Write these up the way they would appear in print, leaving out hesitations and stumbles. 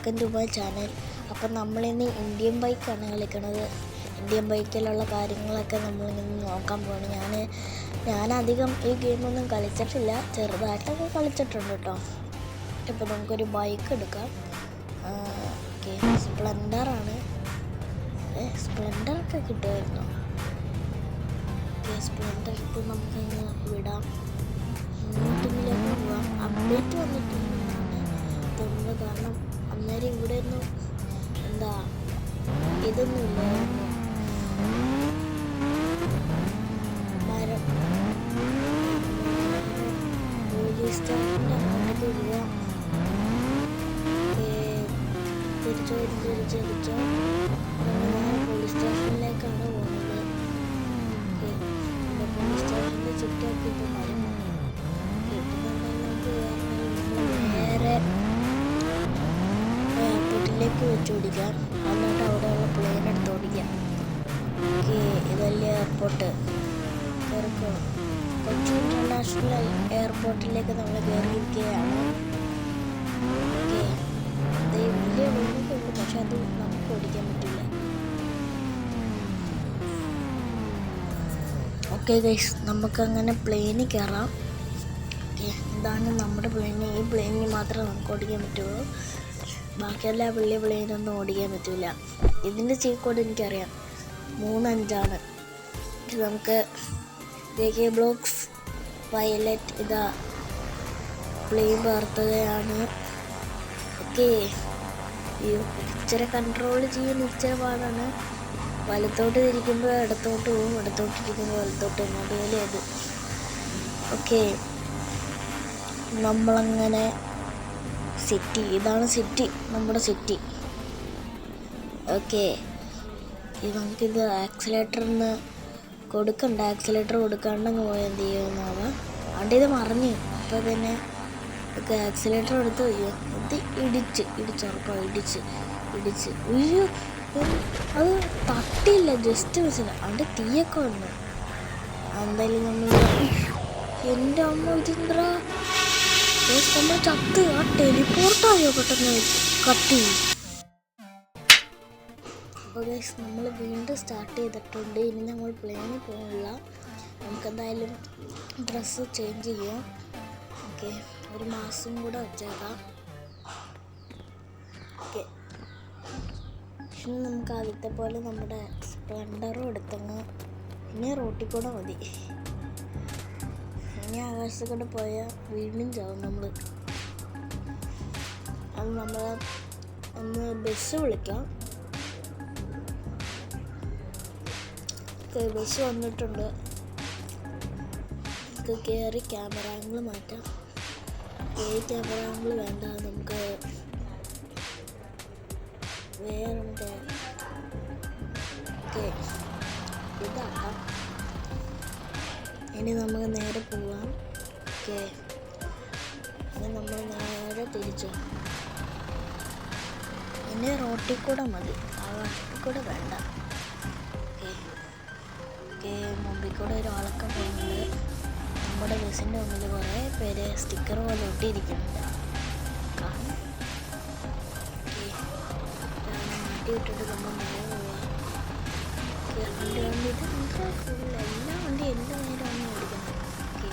Welcome to my channel. അപ്പം നമ്മളിന്ന് Indian ബൈക്കാണ് കളിക്കണത്. ഇന്ത്യൻ ബൈക്കിലുള്ള കാര്യങ്ങളൊക്കെ നമ്മളിന്ന് നോക്കാൻ പോവാണ്. ഞാനധികം ഈ ഗെയിമൊന്നും കളിച്ചിട്ടില്ല, ചെറുതായിട്ടൊക്കെ കളിച്ചിട്ടുണ്ട് കേട്ടോ. ഇപ്പം നമുക്കൊരു ബൈക്ക് എടുക്കാം. സ്പ്ലെൻഡറാണ്. സ്പ്ലെൻഡറൊക്കെ കിട്ടുമായിരുന്നു. സ്പ്ലെൻഡർ എടുത്ത് നമുക്കിങ്ങനെ വിടാം, മുന്നോട്ടെങ്കിലേക്ക് പോവാം. അപ്ഡേറ്റ് വന്നിട്ടുണ്ടെന്നാണ് തോന്നുന്നത്, കാരണം അന്നേരം ഇവിടെ ഒന്നും ഇതൊന്നും ഇല്ലായിരുന്നു. മരം പോലീസ് സ്റ്റേഷൻ്റെ അങ്ങോട്ടേക്ക് പോവാം. തിരിച്ചോ നേരെ പോലീസ് സ്റ്റേഷനിലേക്കാണ് പോകുന്നത്. പോലീസ് സ്റ്റേഷൻ്റെ ചുറ്റൊക്കെ ഇപ്പോൾ മരം കിട്ടുന്നുണ്ടെങ്കിൽ നേരെ എയർപോർട്ടിലേക്ക് വെച്ച് ഓടിക്കാം. എന്നിട്ട് അവിടെയുള്ള പ്ലെയിൻ എടുത്ത് ഓടിക്കാം. ഇതല്ലേ എയർപോർട്ട്. കയറിക്കോ. കൊച്ചി ഇൻ്റർനാഷണൽ എയർപോർട്ടിലേക്ക് നമ്മൾ കയറിയിരിക്കുകയാണ്. വലിയ റൂമൊക്കെ ഉണ്ട്, പക്ഷെ അത് നമുക്ക് ഓടിക്കാൻ പറ്റില്ല. ഓക്കെ ഗൈസ്, നമുക്കങ്ങനെ പ്ലെയിനിൽ കയറാം. ഇതാണ് നമ്മുടെ പ്ലെയിൻ. ഈ പ്ലെയിനിൽ മാത്രമേ നമുക്ക് ഓടിക്കാൻ പറ്റുള്ളൂ, ബാക്കിയെല്ലാ വലിയ പ്ലെയിനൊന്നും ഓടിക്കാൻ പറ്റില്ല. ഇതിൻ്റെ ചീക്കോട് എനിക്കറിയാം, 35 നമുക്ക് JK ബ്ലോക്സ് പൈലറ്റ് ഇതാ പ്ലെയിൻ പകർത്തുകയാണ്. ഓക്കെ, ഇച്ചിരി കൺട്രോൾ ചെയ്യാൻ ഇച്ചിരി പാടാണ്. വലത്തോട്ട് തിരിക്കുമ്പോൾ ഇടത്തോട്ട് പോകും, ഇടത്തോട്ടിരിക്കുമ്പോൾ വലത്തോട്ട് പോകും. അതുപോലെ അത്. ഓക്കെ, നമ്മളങ്ങനെ സിറ്റി, ഇതാണ് സിറ്റി, നമ്മുടെ സിറ്റി. ഓക്കെ, നമുക്കിത് ആക്സിലേറ്ററിന് കൊടുക്കണ്ട. ആക്സിലേറ്റർ കൊടുക്കാണ്ടങ്ങ് പോയാൽ എന്ത് ചെയ്യുമെന്നാണ്. അതുകൊണ്ട് ഇത് മറിഞ്ഞ് അപ്പോൾ തന്നെ ആക്സിലേറ്റർ എടുത്ത് വയ്യോ, ഇത് ഇടിച്ചുറപ്പോ ഇടിച്ച് ഉയ്യോ, അത് തട്ടിയില്ല, ജസ്റ്റ് മിസ്സില്ല. അവിടെ തീയൊക്കെ വന്നു. എന്തായാലും നമ്മൾ എൻ്റെ അമ്മ ഇതിന്ദ്ര നമ്മൾ ചത്ത്. ആ ടെലിപ്പോർട്ടായോ പെട്ടെന്ന് കത്തി. അപ്പോൾ ഗൈസ്, നമ്മൾ വീണ്ടും സ്റ്റാർട്ട് ചെയ്തിട്ടുണ്ട്. ഇനി നമ്മൾ പ്ലെയിനിൽ പോകുന്നില്ല, നമുക്കെന്തായാലും ഡ്രസ്സ് ചേഞ്ച് ചെയ്യാം. ഓക്കെ, ഒരു മാസം കൂടെ വെച്ചേക്കാം. ഓക്കെ, ഇനി നമുക്ക് ആദ്യത്തെ പോലെ നമ്മുടെ സ്പ്ലെൻഡറും എടുത്തങ്ങ് ഇനി റോട്ടിൽ കൂടെ മതി. ഇനി ആകാശത്ത് കൂടെ പോയാൽ വീണ്ടും ചാവും നമ്മൾ. അത് നമ്മൾ ഒന്ന് ബസ് വിളിക്കാം. ബസ് വന്നിട്ടുണ്ട്. നമുക്ക് കയറി ക്യാമറ ആംഗിൾ മാറ്റാം. ക്യാമറ ആംഗിൾ വേണ്ട, നമുക്ക് വേറെ ഇതാക്കാം. ഇനി നമുക്ക് നേരെ പോവാം. ഓക്കെ, ഇനി നമ്മൾ നേരെ തിരിച്ചു. ഇനി റോട്ടിൽ കൂടെ മതി, ആകാശത്തിൽ കൂടെ വേണ്ട. ഓക്കെ, മുമ്പിൽ കൂടെ ഒരാളൊക്കെ പോകുന്നുണ്ട്. നമ്മുടെ ബസ്സിൻ്റെ മുന്നിൽ കുറേ പേര് സ്റ്റിക്കർ പോലെ ഒട്ടിയിരിക്കുന്നുണ്ട്. മാറ്റി വിട്ടിട്ട് നമ്മൾ നേരെ പോവാം. വണ്ടി ഇത് ഫുൾ എല്ലാ വണ്ടി എൻ്റെ നേരമാണ് ഓടിക്കുന്നത്. ഓക്കെ,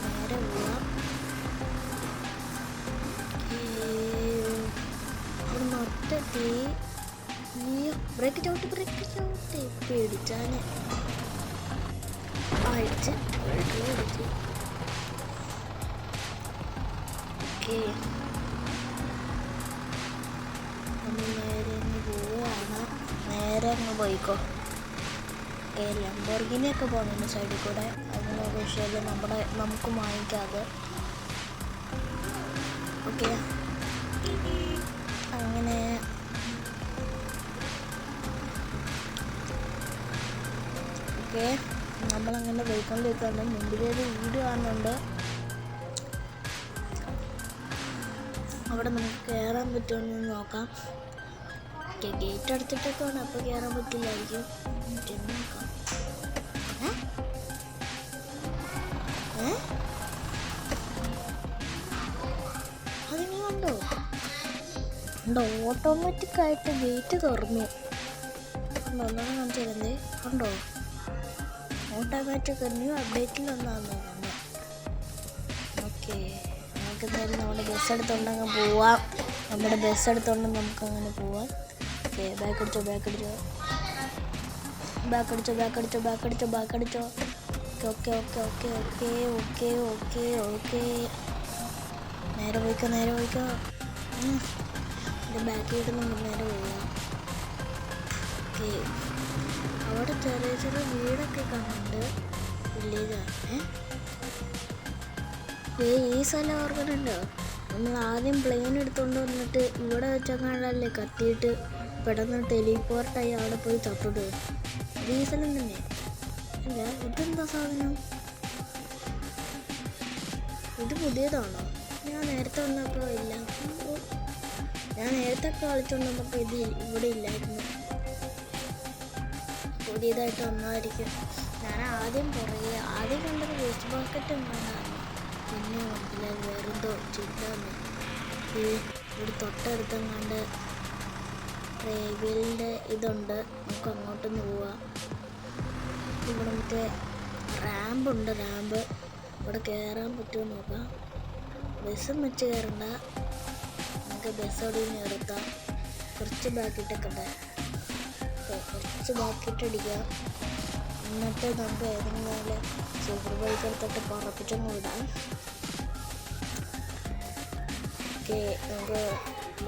നേരെ പോവാം. അവിടെ മൊത്തത്തി ബ്രേക്ക് ചവിട്ടി പേടിച്ചാൽ അടിച്ച് ഓക്കെ, നമ്മൾ നേരെ അങ്ങ് പോവുകയാണ്. നേരെ അങ്ങ് പോയിക്കോ. ലംബോർഗിനിയൊക്കെ പോകുന്നുണ്ട് സൈഡിൽ കൂടെ. അതിനുള്ള വിഷയം നമുക്ക് വാങ്ങിക്കാതെ. ഓക്കെ, അങ്ങനെ ഓക്കെ, നമ്മളങ്ങനെ പോയിക്കൊണ്ടിരിക്കുന്നുണ്ട്. മുമ്പിലൊരു വീട് കാണുന്നുണ്ട്. അവിടെ നമുക്ക് കയറാൻ പറ്റുമെന്ന് നോക്കാം. ഗേറ്റ് അടച്ചിട്ടൊക്കെ വേണം, അപ്പോൾ കയറാൻ പറ്റില്ലായിരിക്കും. നോക്കാം. അതിനെ കണ്ടോ? കണ്ടോ, ഓട്ടോമാറ്റിക്കായിട്ട് ഗേറ്റ് തുറന്നു. കണ്ടോ, ഒന്നാണ് കാണിച്ചതല്ലേ, കണ്ടോ, ഓട്ടോമാറ്റിക് ന്യൂ അപ്ഡേറ്റിലൊന്നാന്ന് തോന്നുന്നു. ഓക്കെ, നമുക്ക് എന്തായാലും നമ്മുടെ ബസ് എടുത്തുകൊണ്ടങ്ങ് പോവാം. നമ്മുടെ ബസ് എടുത്തുകൊണ്ട് നമുക്കങ്ങനെ പോവാം. ഓക്കെ, ബാക്കടിച്ചോ. ഓക്കെ. നേരെ പോയിക്കോ. എൻ്റെ ബാക്കിലോട്ട് നമുക്ക് നേരെ പോവാം. ഓക്കെ, അവിടെ ചെറിയ വീടൊക്കെ കാണുന്നുണ്ട്. വില്ലേജാണ്. ഈ സ്ഥലം ഓർക്കുന്നുണ്ടോ? നമ്മൾ ആദ്യം പ്ലെയിൻ എടുത്തുകൊണ്ട് വന്നിട്ട് ഇവിടെ വെച്ചങ്ങാണ്ടല്ലേ കത്തിയിട്ട് പെട്ടെന്ന് ടെലിപോർട്ടായി അവിടെ പോയി ചത്തത്. ഈ സ്ഥലം തന്നെ അല്ല. ഇതെന്താ സാധനം? ഇത് പുതിയതാണോ? ഞാൻ നേരത്തെ വന്നപ്പോൾ ഇല്ല. ഞാൻ നേരത്തെ കളിച്ചുകൊണ്ട് വന്നപ്പോൾ ഇത് ഇവിടെ ഇല്ലായിരുന്നു. പുതിയതായിട്ട് വന്നതായിരിക്കും. ഞാൻ ആദ്യം കണ്ടത് വേസ്റ്റ് ബാസ്ക്കറ്റ് ഉണ്ടായിരുന്നു. പിന്നെ മനസ്സിലായി വേറെന്തോ ചിന്താന്ന്. ഇവിടെ തൊട്ടടുത്തെങ്ങാണ്ട് റെയിൽവേൻ്റെ ഇതുണ്ട്. നമുക്ക് അങ്ങോട്ടൊന്ന് പോവാം. ഇവിടെ മറ്റേ റാമ്പുണ്ട്. ഇവിടെ കയറാൻ പറ്റുമോ നോക്കാം. ബസ്സും വെച്ച് കയറണ്ട, നമുക്ക് ബസ് അവിടെ നിർത്താം. കുറച്ച് ബാക്കിയിട്ടൊക്കെ ഉണ്ട്. കുറച്ച് ബാക്കിയിട്ടടിക്കാം. എന്നിട്ട് നമുക്ക് ഏതെങ്കിലും സൂപ്പർ ബൈക്ക് എടുത്തിട്ട് പറപ്പിച്ചൊന്ന് വിടാം. ഓക്കെ, നമുക്ക്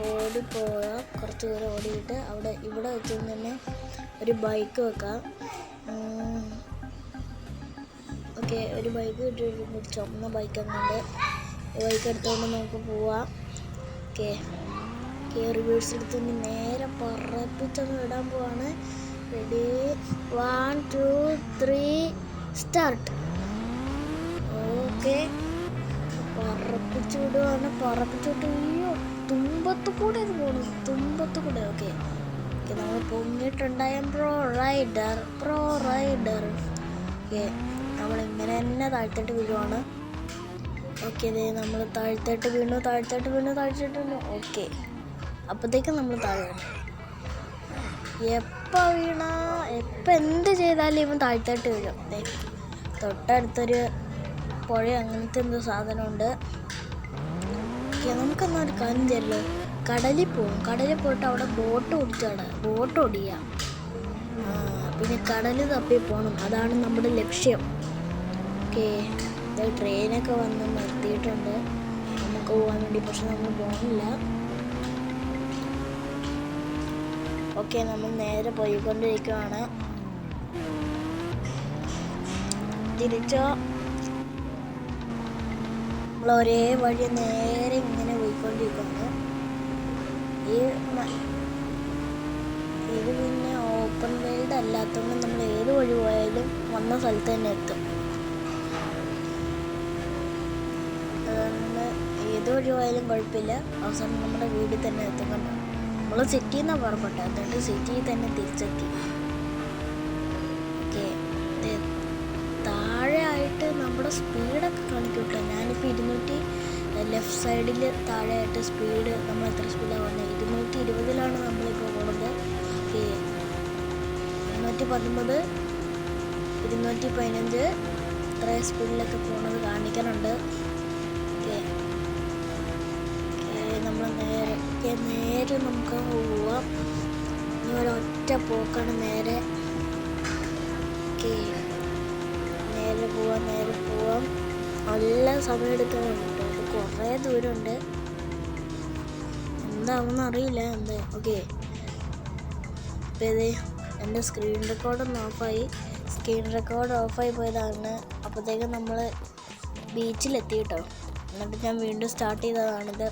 ഓടിപ്പോകാം. കുറച്ച് ദൂരം ഓടിയിട്ട് ഇവിടെ വെച്ച് തന്നെ ഒരു ബൈക്ക് വെക്കാം. ഓക്കെ, ഒരു ബൈക്ക് കിട്ടിയിട്ടുണ്ട്. ചുമന്ന ബൈക്ക് അങ്ങോട്ട്. ബൈക്ക് എടുത്തുകൊണ്ട് നമുക്ക് പോവാം. ഓക്കെ, റിവേഴ്സ് എടുത്തുകൊണ്ട് നേരെ പറപ്പിച്ചൊന്ന് വിടാൻ പോവാണ്. Ready, 1 2 3 start. ഓക്കെ, പറപ്പിച്ച് വിടുവാണ്. പറപ്പിച്ചിട്ട് തുമ്പത്ത് കൂടെ ഇത് പോകണം. ഓക്കെ, നമ്മൾ പൊങ്ങിയിട്ടുണ്ടായ പ്രോ റൈഡർ. ഓക്കെ, നമ്മളിങ്ങനെ തന്നെ താഴ്ത്തിട്ട് വീഴുവാണ്. ഓക്കെ, നമ്മൾ താഴ്ത്തിട്ട് വീണു. ഓക്കെ, അപ്പോഴത്തേക്കും നമ്മൾ താഴെ വീണു. എപ്പോൾ എന്ത് ചെയ്താലും ഇവൻ താഴ്ത്തിട്ട് വീഴും. തൊട്ടടുത്തൊരു പുഴ അങ്ങനത്തെ എന്തോ സാധനമുണ്ട്. ഓക്കെ, നമുക്കെന്നാ ഒരു കാര്യം ചെയ്യല്ലോ, കടലിൽ പോയിട്ട് അവിടെ ബോട്ട് ഓടിക്കാം. പിന്നെ കടൽ തപ്പി പോകണം. അതാണ് നമ്മുടെ ലക്ഷ്യം. ഓക്കെ, ട്രെയിനൊക്കെ വന്ന് നിർത്തിയിട്ടുണ്ട് നമുക്ക് പോകാൻ വേണ്ടി. പക്ഷെ നമ്മൾ പോകുന്നില്ല. ഓക്കെ, നമ്മൾ നേരെ പോയിക്കൊണ്ടിരിക്കുകയാണ്. തിരിച്ചോ, നമ്മൾ ഒരേ വഴി നേരെ ഇങ്ങനെ പോയിക്കൊണ്ടിരിക്കുന്നു. ഇത് പിന്നെ ഓപ്പൺ വേൾഡ് അല്ലാത്തതുകൊണ്ട് നമ്മൾ ഏത് വഴി പോയാലും വന്ന സ്ഥലത്ത് തന്നെ എത്തും. അതുകൊണ്ട് ഏത് വഴി പോയാലും കുഴപ്പമില്ല, അവസാനം നമ്മുടെ വീട്ടിൽ തന്നെ എത്തുന്നുണ്ട്. നമ്മൾ സിറ്റിയിൽ നിന്നാണ് പുറപ്പെട്ടത്, അതുകൊണ്ട് സിറ്റിയിൽ തന്നെ തിരിച്ചെത്തി. ഓക്കെ, താഴെ ആയിട്ട് നമ്മുടെ സ്പീഡൊക്കെ കാണിക്കട്ടെ. ഞാനിപ്പോൾ 200 ലെഫ്റ്റ് സൈഡിൽ താഴെയായിട്ട് സ്പീഡ് നമ്മൾ എത്ര സ്പീഡാണ് പോകുന്നത്? 220 നമ്മളിപ്പോൾ പോകുന്നത്. ഓക്കെ, 219 215 ഇത്ര സ്പീഡിലൊക്കെ പോകുന്നത് കാണിക്കുന്നുണ്ട്. ഓക്കെ, നമ്മൾ നേരെ നമുക്ക് പോവാം. ഇനി ഒരൊറ്റ പോക്കാണ് നേരെ. ഓക്കെ, നേരെ പോവാം. നല്ല സമയം എടുക്കാനുണ്ട്. അത് കുറേ ദൂരമുണ്ട്. എന്താണെന്ന് അറിയില്ല. ഓക്കെ, ഇപ്പം എൻ്റെ സ്ക്രീൻ റെക്കോർഡൊന്ന് ഓഫായി. പോയതാണ്. അപ്പോഴത്തേക്കും നമ്മൾ ബീച്ചിലെത്തി കേട്ടോ. എന്നിട്ട് ഞാൻ വീണ്ടും സ്റ്റാർട്ട് ചെയ്തതാണിത്.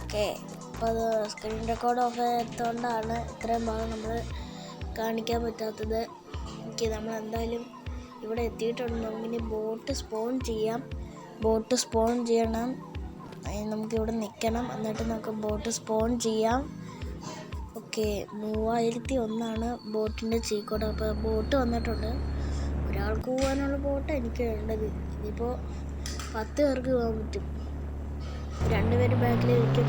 ഓക്കെ, അപ്പോൾ അത് സ്ക്രീൻ റെക്കോർഡ് ഓഫ് ആയതുകൊണ്ടാണ് ഇത്രയും ഭാഗം നമ്മൾ കാണിക്കാൻ പറ്റാത്തത്. ഓക്കെ, നമ്മൾ എന്തായാലും ഇവിടെ എത്തിയിട്ടുണ്ട്. നമുക്കിനി ബോട്ട് സ്പോൺ ചെയ്യണം. നമുക്കിവിടെ നിൽക്കണം. എന്നിട്ട് നമുക്ക് ബോട്ട് സ്പോൺ ചെയ്യാം. ഓക്കെ, 3001 ബോട്ടിൻ്റെ ചീക്കോട്. അപ്പോൾ ബോട്ട് വന്നിട്ടുണ്ട്. ഒരാൾക്ക് പോകാനുള്ള ബോട്ട് എനിക്ക് വേണ്ടത്. ഇനിയിപ്പോൾ 10 പേർക്ക് പോകാൻ പറ്റും. രണ്ടുപേരും ബാക്കിലിരിക്കും,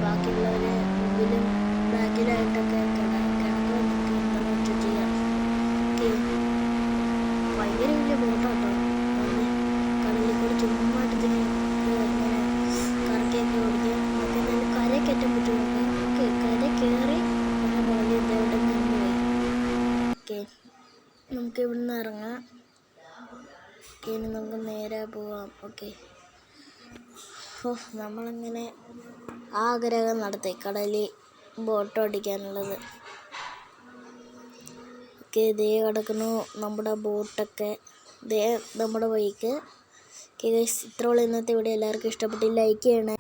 ബാക്കിയുള്ളവർ മുമ്പിലും ബാക്കിലായിട്ടൊക്കെ കിടക്കുക നമുക്ക് എന്താണെന്ന് വെച്ചാൽ ചെയ്യാം. ഓക്കെ, ഭയങ്കര വലിയ ബോട്ടാട്ടോ. കടലിൽ കൂടി ചുമ്മായിട്ടിങ്ങനെ ഇങ്ങനെ കറക്കിയൊക്കെ ഓടിക്കുക. നമുക്ക് എന്തായാലും കരയിൽ കയറ്റാൻ പറ്റും. ഓക്കെ, കര കയറി അങ്ങനെ പുറകെ ഇതെവിടെ നിന്ന് പോയി. ഓക്കെ, നമുക്ക് ഇവിടെ നിന്ന് ഇറങ്ങാം. ഓക്കെ, ഇനി നമുക്ക് നേരെ പോവാം. ഓക്കെ, നമ്മളങ്ങനെ ആഗ്രഹം നടത്തി കടലിൽ ബോട്ട് ഓടിക്കാനുള്ളത്. ഓക്കെ, ദേ കിടക്കുന്നു നമ്മുടെ ബോട്ടൊക്കെ, ദേ നമ്മുടെ ബൈക്ക്. ഓക്കെ ഗൈസ്, ഇത്രയുള്ള ഇന്നത്തെ വീഡിയോ എല്ലാവർക്കും ഇഷ്ടപ്പെട്ട് ലൈക്ക് ചെയ്യണേ.